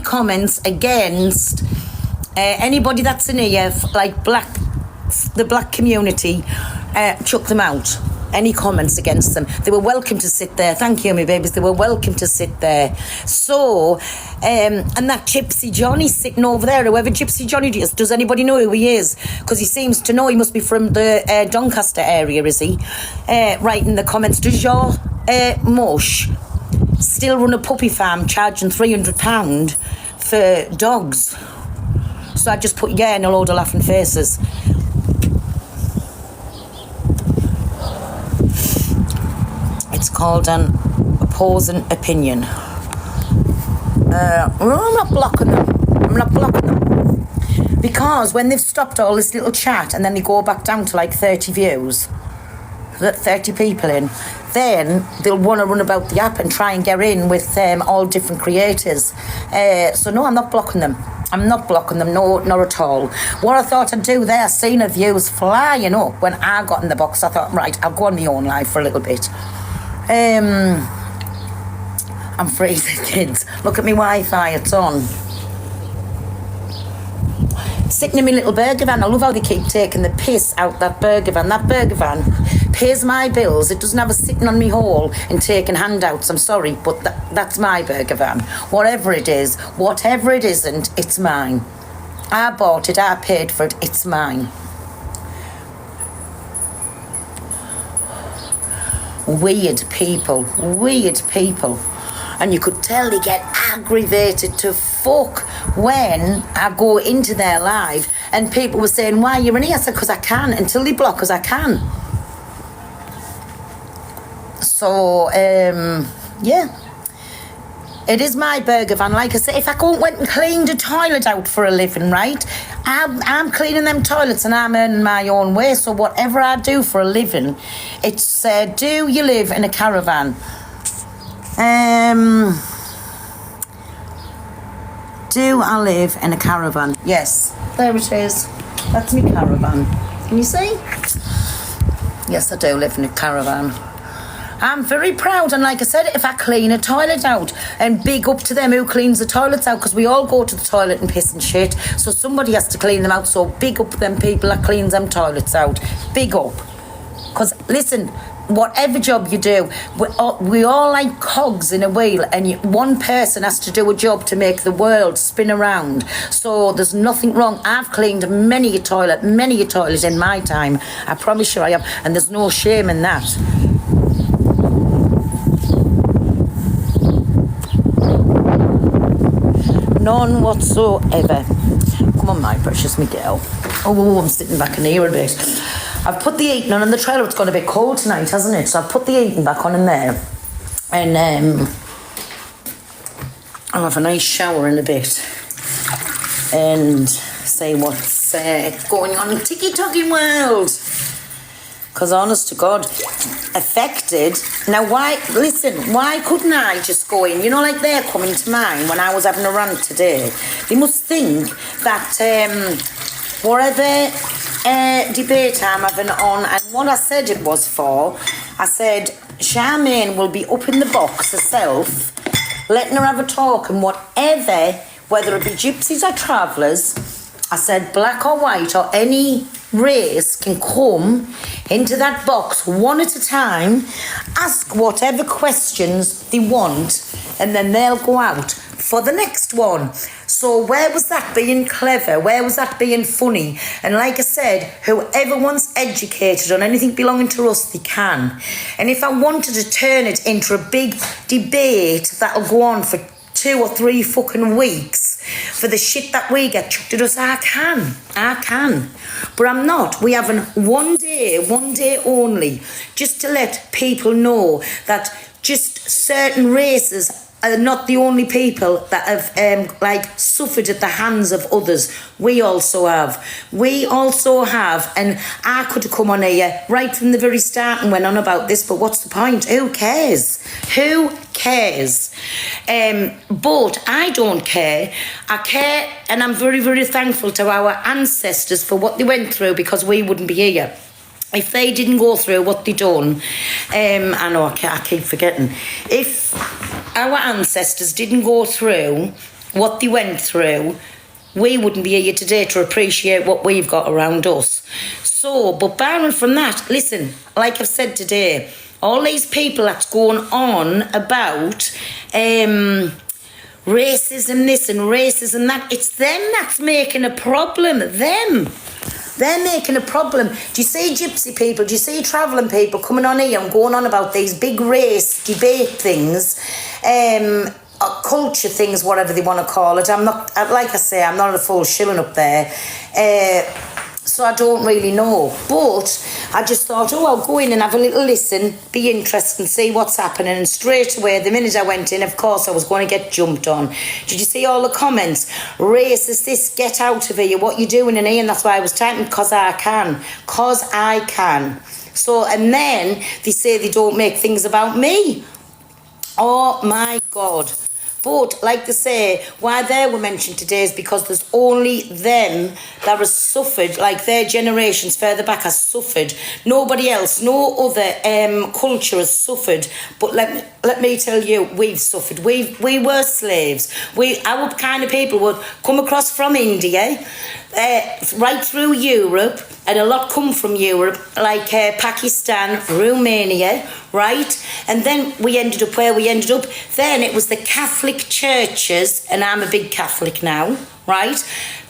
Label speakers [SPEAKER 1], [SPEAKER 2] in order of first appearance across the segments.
[SPEAKER 1] comments against anybody that's in here, like the black community, chuck them out. Any comments against them, they were welcome to sit there. Thank you, my babies. They were welcome to sit there. So, and that Gypsy Johnny sitting over there, whoever Gypsy Johnny is, does anybody know who he is? Because he seems to know. He must be from the Doncaster area, is he? Write in the comments, does your mush still run a puppy farm charging £300 for dogs? So I just put yeah and a load of laughing faces. It's called an opposing opinion. I'm not blocking them. Because when they've stopped all this little chat and then they go back down to like 30 views, 30 people in, then they'll want to run about the app and try and get in with all different creators. So no, I'm not blocking them. I'm not blocking them, no, not at all. What I thought I'd do there, seeing the views flying up when I got in the box, I thought, right, I'll go on my own live for a little bit. I'm freezing, kids. Look at me Wi-Fi, it's on. Sitting in my little burger van. I love how they keep taking the piss out that burger van. That burger van pays my bills. It doesn't have a sitting on me hall and taking handouts. I'm sorry, but that's my burger van. Whatever it is, whatever it isn't, it's mine. I bought it, I paid for it, it's mine. Weird people. And you could tell they get aggravated to fuck when I go into their live and people were saying, why are you in here? I said, because I can, until they block us, I can. So, yeah. It is my burger van. Like I said, if I went and cleaned a toilet out for a living, right? I'm cleaning them toilets and I'm earning my own way. So whatever I do for a living, it's do you live in a caravan? Do I live in a caravan? Yes, there it is. That's my caravan. Can you see? Yes, I do live in a caravan. I'm very proud, and like I said, if I clean a toilet out, and big up to them who cleans the toilets out, because we all go to the toilet and piss and shit, so somebody has to clean them out, so big up them people that cleans them toilets out. Big up. Because, listen, whatever job you do, we all like cogs in a wheel, and one person has to do a job to make the world spin around. So there's nothing wrong. I've cleaned many a toilet in my time. I promise you I have, and there's no shame in that. None whatsoever. Come on, my precious Miguel. Oh, I'm sitting back in here a bit. I've put the heating on in the trailer. It's gone a bit cold tonight, hasn't it? So I've put the heating back on in there. And I'll have a nice shower in a bit. And say what's going on in Tiki-Toki world. Because honest to God, affected. Now why couldn't I just go in? You know, like they're coming to mine when I was having a rant today. They must think that whatever debate I'm having on, and what I said it was for, I said Charmaine will be up in the box herself, letting her have a talk, and whatever, whether it be gypsies or travellers, I said black or white or any race can come into that box one at a time, ask whatever questions they want, and then they'll go out for the next one. So where was that being clever? Where was that being funny? And like I said, whoever wants educated on anything belonging to us, they can. And if I wanted to turn it into a big debate that'll go on for 2 or 3 fucking weeks for the shit that we get chucked at us, I can. But I'm not. We have one day only, just to let people know that just certain races are not the only people that have suffered at the hands of others. We also have, and I could have come on here right from the very start and went on about this, but what's the point? Who cares? But I don't care. I care, and I'm very, very thankful to our ancestors for what they went through, because we wouldn't be here if they didn't go through what they done. I know I keep forgetting. If our ancestors didn't go through what they went through, we wouldn't be here today to appreciate what we've got around us. So, but barring from that, listen, like I've said today, all these people that's going on about racism this and racism that, it's them that's making a problem. They're making a problem. Do you see gypsy people? Do you see travelling people coming on here and going on about these big race debate things, culture things, whatever they want to call it? I'm not, like I say, I'm not a full shilling up there. So I don't really know. But I just thought, oh, I'll go in and have a little listen, be interested and see what's happening. And straight away, the minute I went in, of course, I was going to get jumped on. Did you see all the comments? Racist this, get out of here, what you doing in here? And that's why I was typing, because I can. Because I can. So, and then they say they don't make things about me. Oh, my God. But, like they say, why they were mentioned today is because there's only them that has suffered, like their generations further back has suffered. Nobody else, no other culture has suffered. But let me tell you, we've suffered. We were slaves. Our kind of people would come across from India, right through Europe, and a lot come from Europe, like Pakistan, Romania, right? And then we ended up where we ended up. Then it was the Catholic churches, and I'm a big Catholic now, right?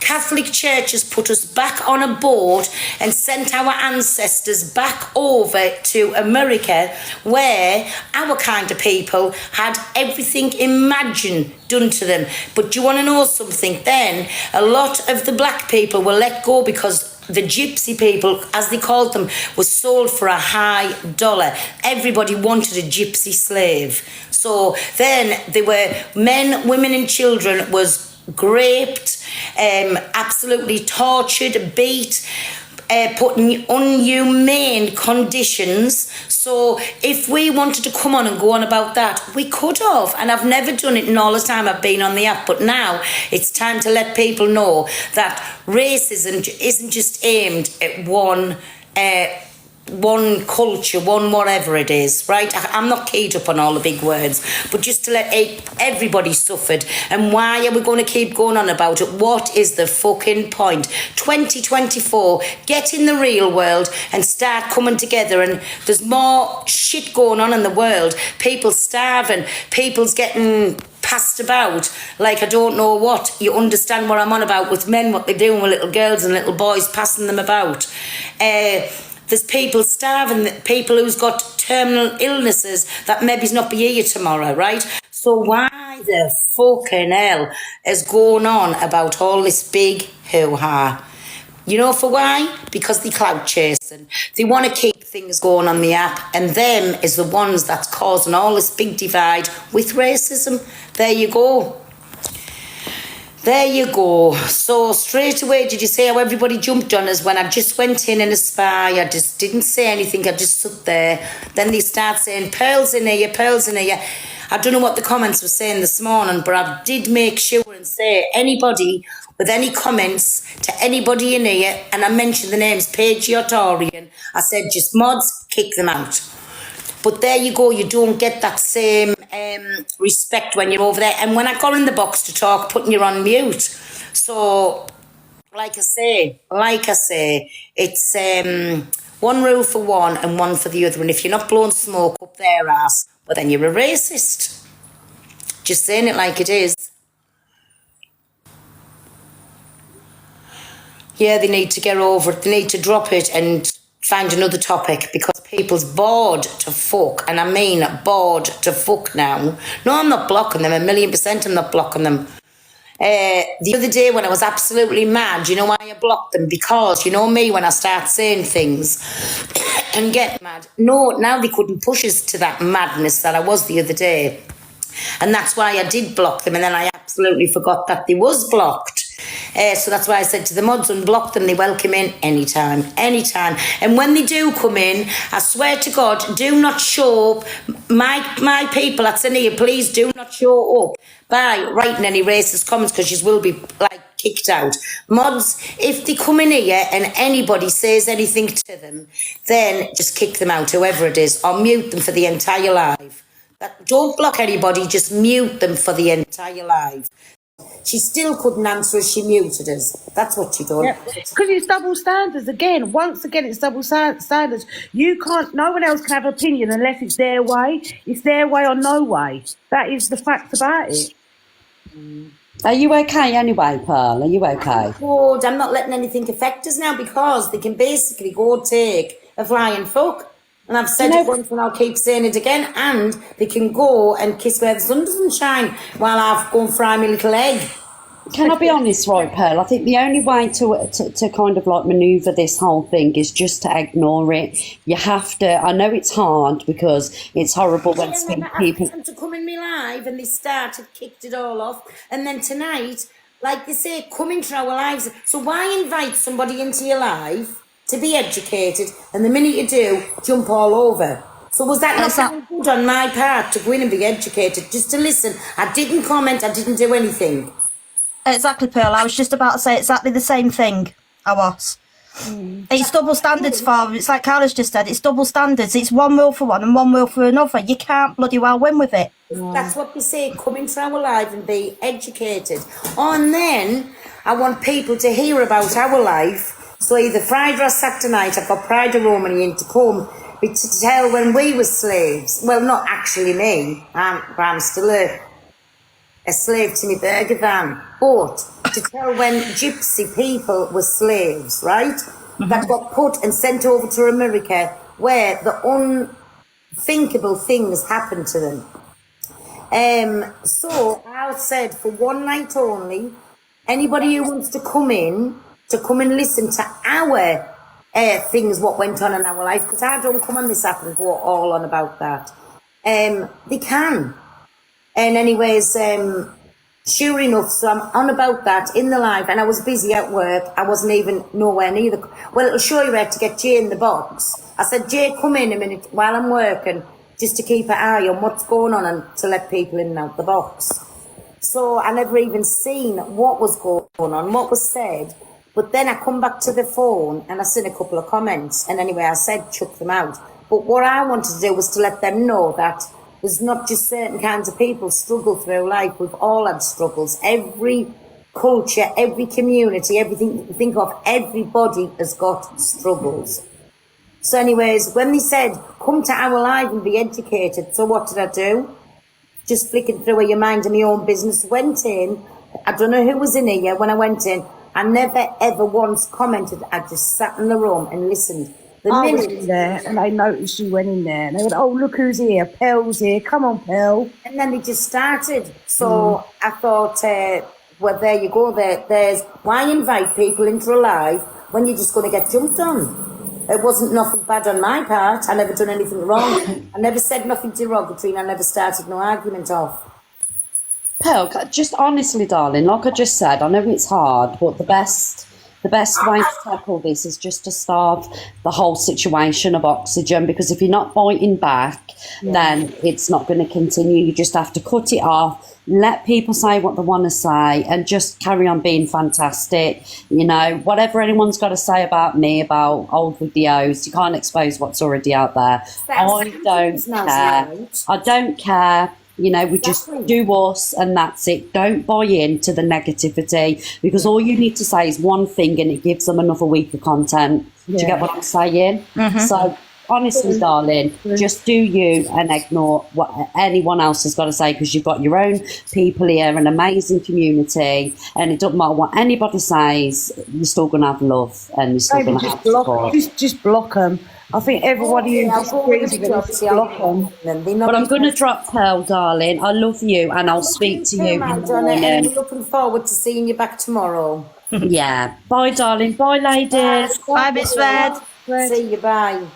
[SPEAKER 1] Catholic churches put us back on a boat and sent our ancestors back over to America, where our kind of people had everything imagined done to them. But do you want to know something? Then a lot of the black people were let go because the gypsy people, as they called them, was sold for a high dollar. Everybody wanted a gypsy slave. So then there were men, women and children was raped, absolutely tortured, beat, put in inhumane conditions. So if we wanted to come on and go on about that, we could have. And I've never done it in all the time I've been on the app. But now it's time to let people know that racism isn't just aimed at one culture, one whatever it is, right? I'm not keyed up on all the big words, but just to let everybody suffered. And why are we going to keep going on about it? What is the fucking point? 2024, get in the real world and start coming together. And there's more shit going on in the world. People starving, people's getting passed about like I don't know what. You understand what I'm on about with men, what they're doing with little girls and little boys, passing them about. There's people starving, people who's got terminal illnesses that maybe's not be here tomorrow, right? So why the fucking hell is going on about all this big hoo-ha? You know for why? Because they clout chasing. They want to keep things going on the app, and them is the ones that's causing all this big divide with racism. There you go. There you go. So straight away, did you see how everybody jumped on us when I just went in a spy? I just didn't say anything. I just stood there. Then they start saying, pearls in here, pearls in here. I don't know what the comments were saying this morning, but I did make sure and say anybody with any comments to anybody in here, and I mentioned the names Paige Torian, I said just mods, kick them out. But there you go, you don't get that same respect when you're over there. And when I got in the box to talk, putting you on mute. So, like I say, it's one rule for one and one for the other. And if you're not blowing smoke up their ass, well, then you're a racist. Just saying it like it is. Yeah, they need to get over it. They need to drop it and find another topic, because people's bored to fuck, and I mean bored to fuck now. No, I'm not blocking them, 1,000,000% I'm not blocking them. The other day when I was absolutely mad, you know why I blocked them? Because, you know me, when I start saying things and get mad. No, now they couldn't push us to that madness that I was the other day. And that's why I did block them, and then I absolutely forgot that they was blocked. So that's why I said to the mods, unblock them, they welcome in anytime. And when they do come in, I swear to God, do not show up. My people that's in here, please do not show up by writing any racist comments, because you will be like kicked out. Mods, if they come in here and anybody says anything to them, then just kick them out, whoever it is, or mute them for the entire live. Don't block anybody, just mute them for the entire live. She still couldn't answer us, she muted us. That's what she done.
[SPEAKER 2] Yeah, because it's double standards again. Once again, it's double standards. You can't. No one else can have opinion unless it's their way. It's their way or no way. That is the fact about it.
[SPEAKER 3] Are you okay anyway, Pearl? Are you okay?
[SPEAKER 1] Good. I'm not letting anything affect us now because they can basically go take a flying fuck. And I've said it once and I'll keep saying it again. And they can go and kiss where the sun doesn't shine while I've gone fry my little egg.
[SPEAKER 3] Can I be honest, right, Pearl? I think the only way to kind of like manoeuvre this whole thing is just to ignore it. You have to. I know it's hard because it's horrible when people
[SPEAKER 1] to come in my live and they kicked it all off, and then tonight, like they say, come into our lives. So why invite somebody into your life to be educated, and the minute you do, jump all over? So was that not good on my part to go in and be educated, just to listen? I didn't comment. I didn't do anything.
[SPEAKER 4] Exactly, Pearl. I was just about to say exactly the same thing. I was. It's double standards for. It's like Carla's just said. It's double standards. It's one rule for one and one rule for another. You can't bloody well win with it.
[SPEAKER 1] That's what we say. Come into our life and be educated. And then I want people to hear about our life. So either Friday or Saturday night, I've got Pride of Romany in to come to tell when we were slaves. Well, not actually me. I'm still a slave to my burger van, but to tell when gypsy people were slaves, right? That got put and sent over to America where the unthinkable things happened to them. So I said for one night only, anybody who wants to come in and listen to our things, what went on in our life, because I don't come on this app and go all on about that. They can. And anyways, sure enough, so I'm on about that in the live, and I was busy at work. I wasn't even nowhere near well, it'll show you where to get Jay in the box. I said, Jay, come in a minute while I'm working, just to keep an eye on what's going on and to let people in and out the box. So I never even seen what was going on, what was said. But then I come back to the phone and I seen a couple of comments. And anyway, I said, chuck them out. But what I wanted to do was to let them know that there's not just certain kinds of people struggle through life. We've all had struggles. Every culture, every community, everything you think of, everybody has got struggles. So anyways, when they said, come to our live and be educated, so what did I do? Just flicking through your mind in my own business, went in. I don't know who was in here when I went in. I never ever once commented. I just sat in the room and listened.
[SPEAKER 2] I was in there and they noticed you went in there and they went, oh, look who's here, Pel's here, come on, Pel.
[SPEAKER 1] And then they just started. So I thought, well, there you go, there's why invite people into a live when you're just going to get jumped on? It wasn't nothing bad on my part. I never done anything wrong. I never said nothing derogatory and I never started no argument off.
[SPEAKER 3] Pearl, just honestly, darling, like I just said, I know it's hard, but the best way to tackle this is just to starve the whole situation of oxygen, because if you're not fighting back, then it's not going to continue. You just have to cut it off, let people say what they want to say, and just carry on being fantastic. You know, whatever anyone's got to say about me, about old videos, you can't expose what's already out there. I don't care. I don't care. You know, we just do us and that's it. Don't buy into the negativity, because all you need to say is one thing and it gives them another week of content. Do you get what I'm saying? So honestly, darling, just do you and ignore what anyone else has got to say, because you've got your own people here, an amazing community, and it doesn't matter what anybody says, you're still going to have love and you're still going to have support.
[SPEAKER 2] Just block them. I think everybody who disagrees with them, just block them.
[SPEAKER 3] But I'm going to drop Pearl, darling. I love you and I'll speak to you in the morning.
[SPEAKER 1] I'm looking forward to seeing you back tomorrow.
[SPEAKER 3] Yeah. Bye, darling. Bye, ladies.
[SPEAKER 4] Bye, Miss Red.
[SPEAKER 1] See you, bye.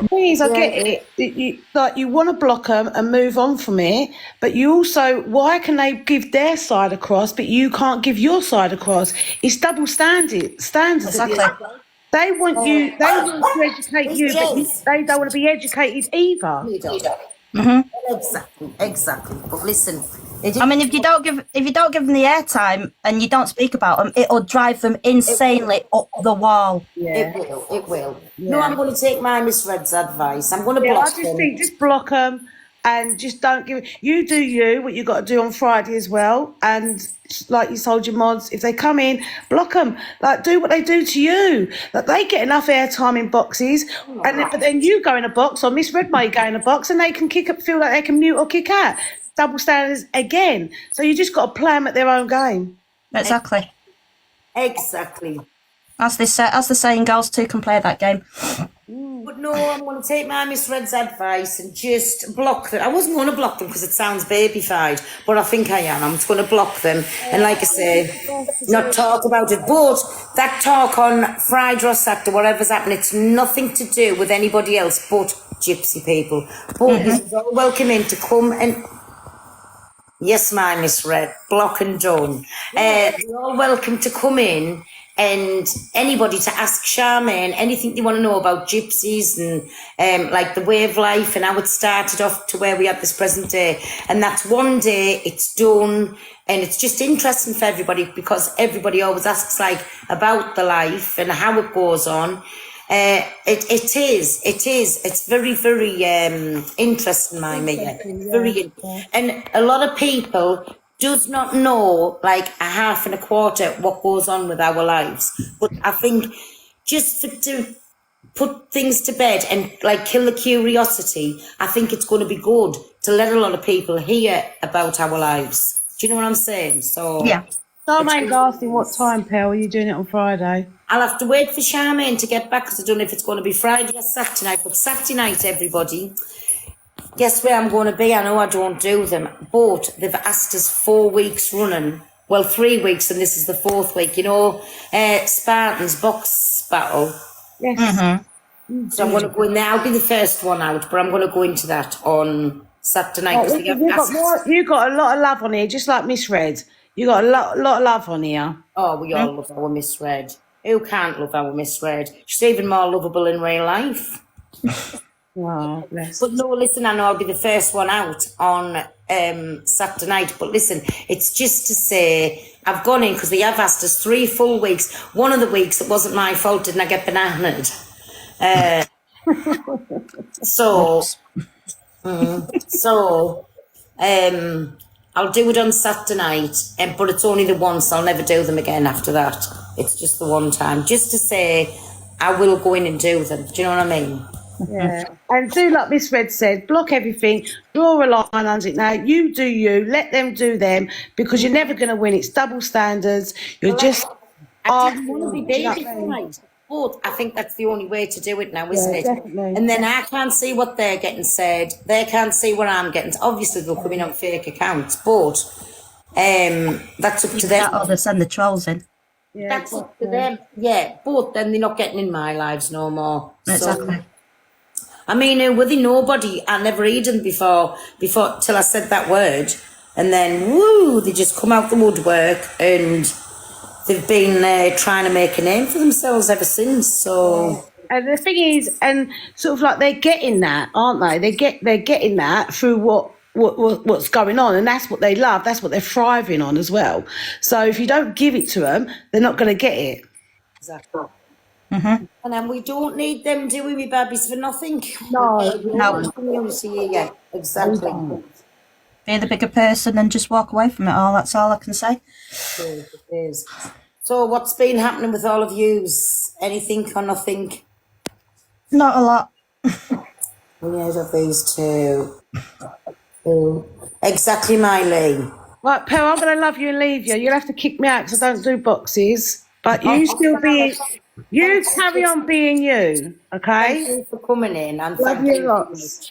[SPEAKER 2] Please, I get it. You want to block them and move on from it, but you also, why can they give their side across, but you can't give your side across? It's double standards.
[SPEAKER 4] Exactly.
[SPEAKER 2] They want you. They want to educate you, but they don't want to be educated either.
[SPEAKER 1] Exactly. But listen,
[SPEAKER 4] I mean, if you don't give them the airtime and you don't speak about them, it'll drive them insanely up the wall.
[SPEAKER 1] Yeah. It will. Yeah. No, I'm going to take my Miss Red's advice. I'm going to block them.
[SPEAKER 2] I just think just block them and just don't give. You do you what you got to do on Friday as well, and like you told your mods, if they come in, block them. Like do what they do to you. Like they get enough airtime in boxes, but then you go in a box, or Miss Red may go in a box, and they can feel like they can mute or kick out. Double standards again. So you just got to play them at their own game.
[SPEAKER 4] Exactly.
[SPEAKER 1] Exactly.
[SPEAKER 4] As the saying goes, two can play that game.
[SPEAKER 1] But no, I'm going to take my Miss Red's advice and just block them. I wasn't going to block them because it sounds babyfied, but I think I am. I'm just going to block them. And like I say, not talk about it. But that talk on Friday or Saturday, whatever's happening, it's nothing to do with anybody else but gypsy people. But you're all welcome in to come and... Yes, my Miss Red, block and done. You're all welcome to come in and anybody to ask Charmaine anything they want to know about gypsies and like the way of life and how it started off to where we are this present day. And that's one day, it's done, and it's just interesting for everybody because everybody always asks like about the life and how it goes on. It is. It's very, very interesting, my Mia. Very, and a lot of people does not know like a half and a quarter what goes on with our lives. But I think just to put things to bed and like kill the curiosity, I think it's going to be good to let a lot of people hear about our lives. Do you know what I'm saying? So
[SPEAKER 4] Yeah.
[SPEAKER 2] Charmaine's asking what time, Pell, are you doing it on Friday?
[SPEAKER 1] I'll have to wait for Charmaine to get back because I don't know if it's going to be Friday or Saturday night. But Saturday night, everybody, guess where I'm going to be? I know I don't do them, but they've asked us 4 weeks running. Well, 3 weeks, and this is the 4th week. You know, Spartans box battle.
[SPEAKER 2] Yes.
[SPEAKER 1] So I'm going to go in there. I'll be the first one out, but I'm going to go into that on Saturday night.
[SPEAKER 2] Oh, you got a lot of love on here, just like Miss Red. You got a lot of love on here.
[SPEAKER 1] Oh, we all love our Miss Red. Who can't love our Miss Red? She's even more lovable in real life.
[SPEAKER 2] Wow, bless.
[SPEAKER 1] But no, listen, I know I'll be the first one out on Saturday night. But listen, it's just to say I've gone in because they have asked us 3 full weeks. One of the weeks, it wasn't my fault, didn't I get bananaed? I'll do it on Saturday night, but it's only the once. I'll never do them again after that. It's just the one time. Just to say, I will go in and do them. Do you know what I mean?
[SPEAKER 2] Yeah. And do like Miss Red said, block everything, draw a line under it now. You do you, let them do them, because you're never going to win. It's double standards. You're just...
[SPEAKER 1] I didn't want to be baby-fied. But I think that's the only way to do it now, isn't it?
[SPEAKER 2] Definitely.
[SPEAKER 1] And then I can't see what they're getting said. They can't see what I'm getting. Obviously, they'll come in on fake accounts, but that's up to them.
[SPEAKER 4] Or they send the trolls in.
[SPEAKER 2] Yeah,
[SPEAKER 1] That's up to them. Yeah, but then they're not getting in my lives no more.
[SPEAKER 4] Exactly.
[SPEAKER 1] So, I mean, were they nobody? I never heard them before till I said that word. And then, woo, they just come out the woodwork and... They've been trying to make a name for themselves ever since. So,
[SPEAKER 2] and the thing is, and sort of like they're getting that, aren't they? They're getting that through what's going on, and that's what they love. That's what they're thriving on as well. So if you don't give it to them, they're not going to get it.
[SPEAKER 1] Exactly. And then we don't need them, do we, babies, for nothing?
[SPEAKER 2] No.
[SPEAKER 1] Community, yeah, exactly.
[SPEAKER 4] Be the bigger person and just walk away from it all. That's all I can say.
[SPEAKER 1] It is. So what's been happening with all of yous? Anything or nothing?
[SPEAKER 4] Not a lot.
[SPEAKER 1] Yes, of these two. Exactly, Miley.
[SPEAKER 2] Right, Pell, I'm going to love you and leave you. You'll have to kick me out because I don't do boxes. But you still be... You carry on being you, okay?
[SPEAKER 1] Thank you for coming in and
[SPEAKER 2] Love
[SPEAKER 1] thank
[SPEAKER 2] you
[SPEAKER 1] you.
[SPEAKER 2] lots.